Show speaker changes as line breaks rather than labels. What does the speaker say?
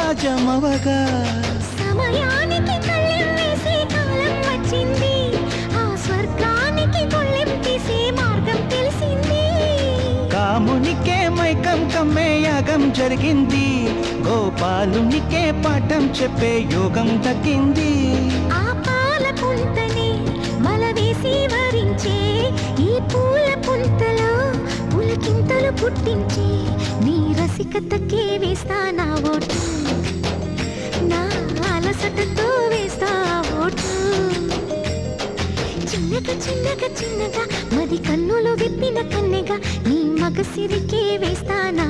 సామ్రాజ్యమవగా
సమయానికి కళ్ళెం వేసే కాలం వచ్చింది, ఆ స్వర్గానికి కొళ్ళెం తీసే మార్గం తెలిసింది.
కామునికే మైకం కమ్మే యాగం జరిగింది, గోపాలునికే పాఠం చెప్పే యోగం దక్కింది.
ఆ పాల పుంతని మలవేసి వరించే ఈ పూల పుంతలో పులకింతలు పుట్టించే నీ రసికతకే వేస్తా నా ఓటు, నా అలసటతో వేస్తా ఓటు. చిన్నగా చిన్నగా చిన్నగా మది కన్నులు విప్పిన కన్నెగా నీ మగసిరికే వేస్తా నా